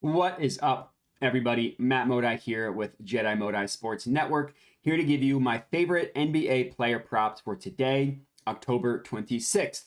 What is up, everybody? Matt Modi here with Jedi Modi Sports Network, here to give you my favorite NBA player props for today, October 26th.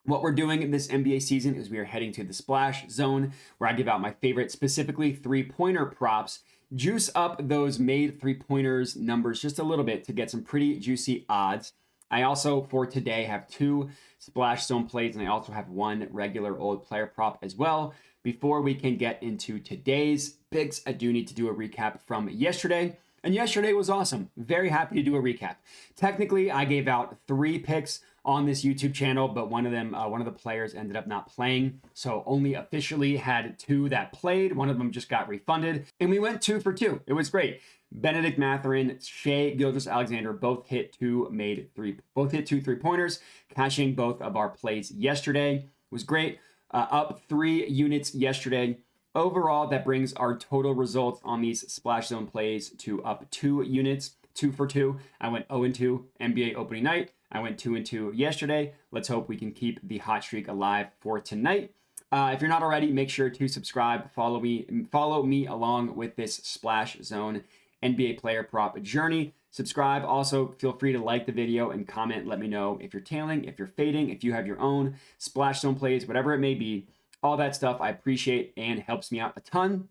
What we're doing in this NBA season is we are heading to the splash zone, where I give out my favorite, specifically three-pointer props, juice up those made three-pointers numbers just a little bit to get some pretty juicy odds. I also, for today, have two splash zone plays, and I also have one regular old player prop as well. Before we can get into today's picks, I do need to do a recap from yesterday. And yesterday was awesome. Very happy to do a recap. Technically, I gave out 3 picks on this YouTube channel, but one of the players ended up not playing. So only officially had 2 that played. One of them just got refunded. And we went 2 for 2. It was great. Benedict Mathurin, Shai Gilgeous-Alexander both hit 2 3-pointers, cashing both of our plays yesterday. It was great. Up 3 units yesterday. Overall, that brings our total results on these splash zone plays to up 2 units, 2 for 2. I went 0-2 NBA opening night. I went 2-2 yesterday. Let's hope we can keep the hot streak alive for tonight. If you're not already, make sure to subscribe, follow me along with this splash zone NBA player prop journey. Subscribe. Also, feel free to like the video and comment. Let me know if you're tailing, if you're fading, if you have your own splash zone plays, whatever it may be. All that stuff I appreciate and helps me out a ton.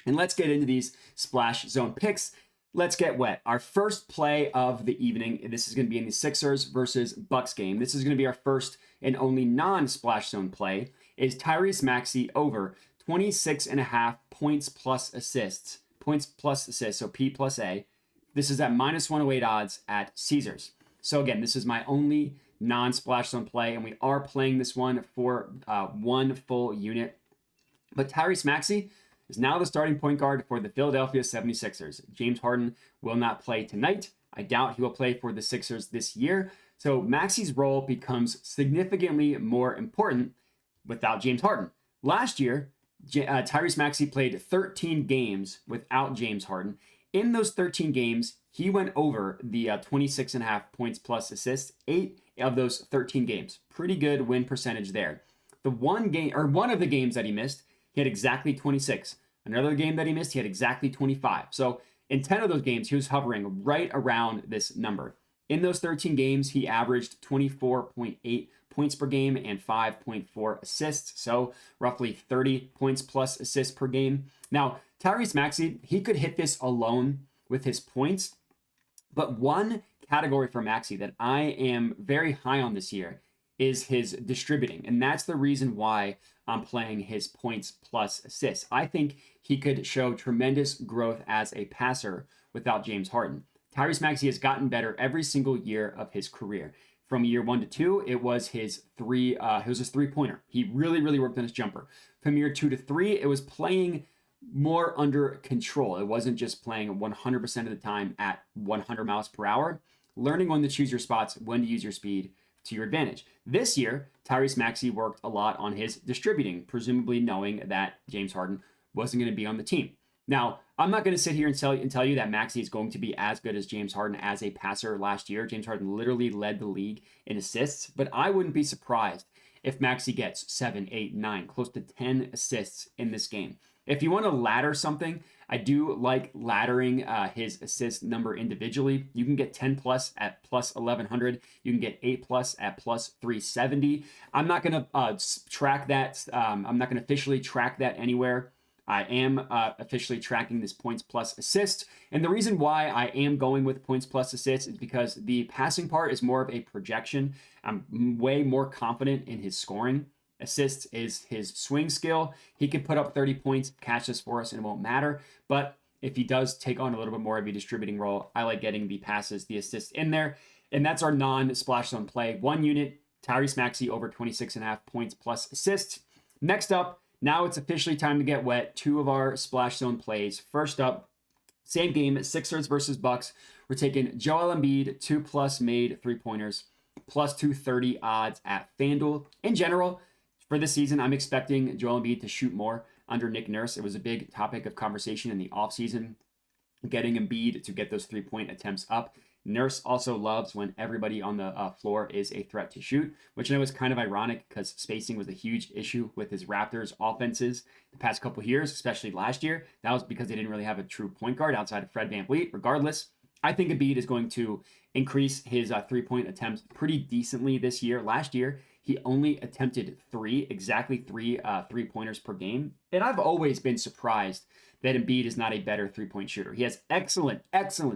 And let's get into these splash zone picks. Let's get wet. Our first play of the evening, this is going to be in the Sixers versus Bucks game. This is going to be our first and only non-splash zone play, is Tyrese Maxey over 26.5 points plus assists. Points plus assists, so P plus A. This is at -108 odds at Caesars. So again, this is my only non-splash zone play, and we are playing this one for 1 full unit. But Tyrese Maxey is now the starting point guard for the Philadelphia 76ers. James Harden will not play tonight. I doubt he will play for the Sixers this year. So Maxey's role becomes significantly more important without James Harden. Last year, Tyrese Maxey played 13 games without James Harden. In those 13 games, he went over the 26.5 points plus assists, 8 of those 13 games. Pretty good win percentage there. One of the games that he missed, he had exactly 26. Another game that he missed, he had exactly 25. So in 10 of those games, he was hovering right around this number. In those 13 games, he averaged 24.8 points per game and 5.4 assists. So roughly 30 points plus assists per game. Now, Tyrese Maxey, he could hit this alone with his points, but one category for Maxey that I am very high on this year is his distributing. And that's the reason why I'm playing his points plus assists. I think he could show tremendous growth as a passer without James Harden. Tyrese Maxey has gotten better every single year of his career. From year 1 to 2, it was his three-pointer. He really worked on his jumper. From year 2 to 3, it was playing more under control. It wasn't just playing 100% of the time at 100 miles per hour. Learning when to choose your spots, when to use your speed to your advantage. This year, Tyrese Maxey worked a lot on his distributing, presumably knowing that James Harden wasn't going to be on the team. Now, I'm not going to sit here and tell you that Maxey is going to be as good as James Harden as a passer last year. James Harden literally led the league in assists, but I wouldn't be surprised if Maxey gets 7, 8, 9, close to 10 assists in this game. If you want to ladder something, I do like laddering his assist number individually. You can get 10 plus at plus 1100. You can get 8 plus at plus 370. I'm not going to track that. I'm not going to officially track that anywhere. I am officially tracking this points plus assist. And the reason why I am going with points plus assist is because the passing part is more of a projection. I'm way more confident in his scoring. Assists is his swing skill. He can put up 30 points, catch this for us, and it won't matter. But if he does take on a little bit more of a distributing role, I like getting the passes, the assists in there. And that's our non-splash zone play. 1 unit, Tyrese Maxey over 26.5 points plus assists. Next up, now it's officially time to get wet. 2 of our splash zone plays. First up, same game, Sixers versus Bucks. We're taking Joel Embiid, 2 plus made 3-pointers, plus 230 odds at FanDuel. In general, for this season, I'm expecting Joel Embiid to shoot more under Nick Nurse. It was a big topic of conversation in the offseason, getting Embiid to get those 3-point attempts up. Nurse also loves when everybody on the floor is a threat to shoot, which I know is kind of ironic because spacing was a huge issue with his Raptors offenses the past couple of years, especially last year. That was because they didn't really have a true point guard outside of Fred VanVleet. Regardless, I think Embiid is going to increase his three-point attempts pretty decently this year. Last year, he only attempted exactly three three-pointers per game. And I've always been surprised that Embiid is not a better three-point shooter. He has excellent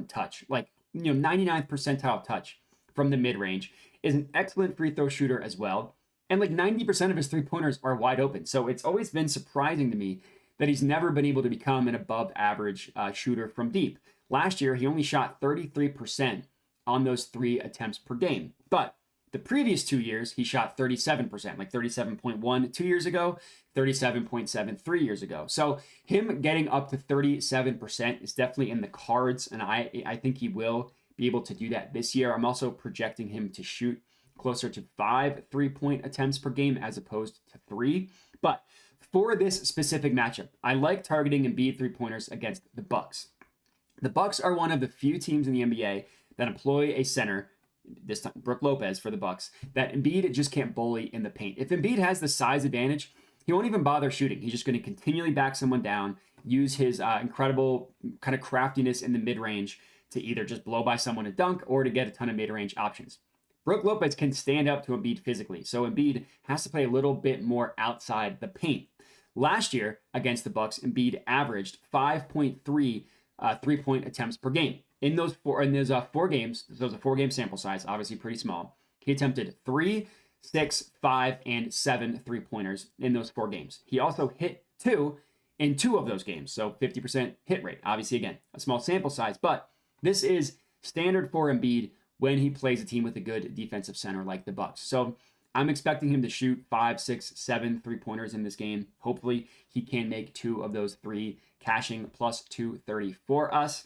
touch, like 99th percentile touch from the mid-range, is an excellent free throw shooter as well. And like 90% of his three-pointers are wide open. So it's always been surprising to me that he's never been able to become an above average shooter from deep. Last year, he only shot 33% on those 3 attempts per game. But the previous 2 years, he shot 37%, like 37.1 2 years ago, 37.7 3 years ago. So him getting up to 37% is definitely in the cards, and I think he will be able to do that this year. I'm also projecting him to shoot closer to 5 3-point attempts per game as opposed to 3. But for this specific matchup, I like targeting Embiid three-pointers against the Bucks. The Bucks are one of the few teams in the NBA that employ a center, this time Brook Lopez for the Bucks, that Embiid just can't bully in the paint. If Embiid has the size advantage, he won't even bother shooting. He's just going to continually back someone down, use his incredible kind of craftiness in the mid-range to either just blow by someone and dunk or to get a ton of mid-range options. Brook Lopez can stand up to Embiid physically, so Embiid has to play a little bit more outside the paint. Last year against the Bucks, Embiid averaged 5.3 3-point attempts per game. In those 4 games, so it was a 4-game sample size, obviously pretty small. He attempted 3, 6, 5, and 7 3-pointers in those 4 games. He also hit 2 in 2 of those games, so 50% hit rate. Obviously, again, a small sample size, but this is standard for Embiid when he plays a team with a good defensive center like the Bucks. So I'm expecting him to shoot 5, 6, 7 3-pointers in this game. Hopefully, he can make 2 of those 3, cashing plus 230 for us.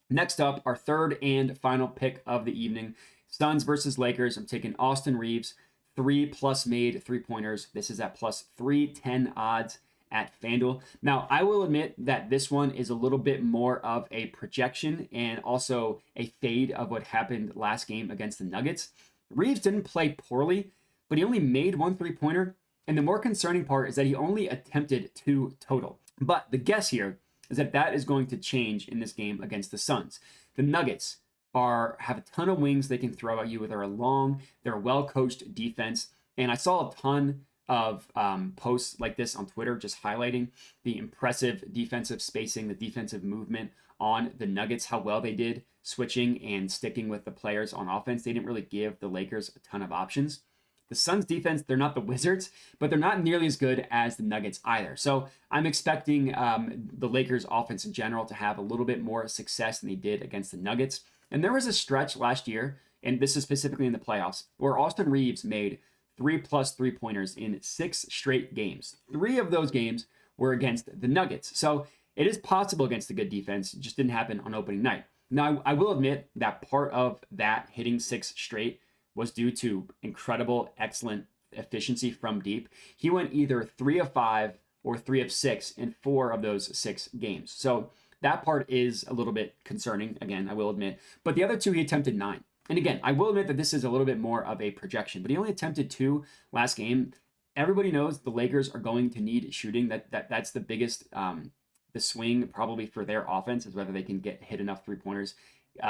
Next up, our third and final pick of the evening, Suns versus Lakers. I'm taking Austin Reaves, 3+ made 3-pointers. This is at plus 310 odds at FanDuel. Now, I will admit that this one is a little bit more of a projection and also a fade of what happened last game against the Nuggets. Reaves didn't play poorly, but he only made 1 3-pointer. And the more concerning part is that he only attempted 2 total. But the guess here is that is going to change in this game against the Suns. The Nuggets have a ton of wings they can throw at you. They're a well-coached defense. And I saw a ton of posts like this on Twitter just highlighting the impressive defensive spacing, the defensive movement on the Nuggets, how well they did switching and sticking with the players on offense. They didn't really give the Lakers a ton of options. The Suns defense, they're not the Wizards, but they're not nearly as good as the Nuggets either. So I'm expecting the Lakers offense in general to have a little bit more success than they did against the Nuggets. And there was a stretch last year, and this is specifically in the playoffs, where Austin Reaves made 3+ 3-pointers in 6 straight games. 3 of those games were against the Nuggets. So it is possible against a good defense. It just didn't happen on opening night. Now, I will admit that part of that hitting 6 straight was due to incredible, excellent efficiency from deep. He went either 3 of 5 or 3 of 6 in 4 of those 6 games. So that part is a little bit concerning, again, I will admit. But the other 2, he attempted 9. And again, I will admit that this is a little bit more of a projection, but he only attempted 2 last game. Everybody knows the Lakers are going to need shooting. That's the biggest, the swing probably for their offense is whether they can hit enough 3-pointers.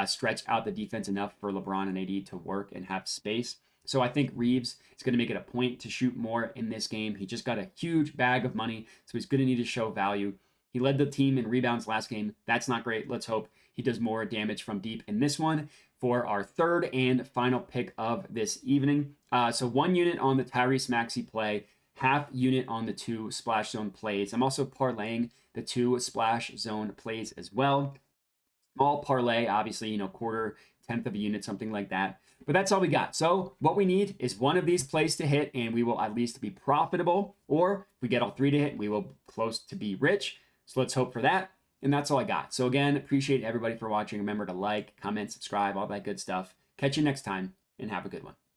Stretch out the defense enough for LeBron and AD to work and have space. So I think Reaves is going to make it a point to shoot more in this game. He just got a huge bag of money, so he's going to need to show value. He led the team in rebounds last game. That's not great. Let's hope he does more damage from deep in this one for our third and final pick of this evening. So 1 unit on the Tyrese Maxey play, half unit on the 2 splash zone plays. I'm also parlaying the 2 splash zone plays as well. Small parlay, obviously, quarter, 10th of a unit, something like that. But that's all we got. So what we need is one of these plays to hit, and we will at least be profitable. Or if we get all 3 to hit, we will close to be rich. So let's hope for that. And that's all I got. So again, appreciate everybody for watching. Remember to like, comment, subscribe, all that good stuff. Catch you next time, and have a good one.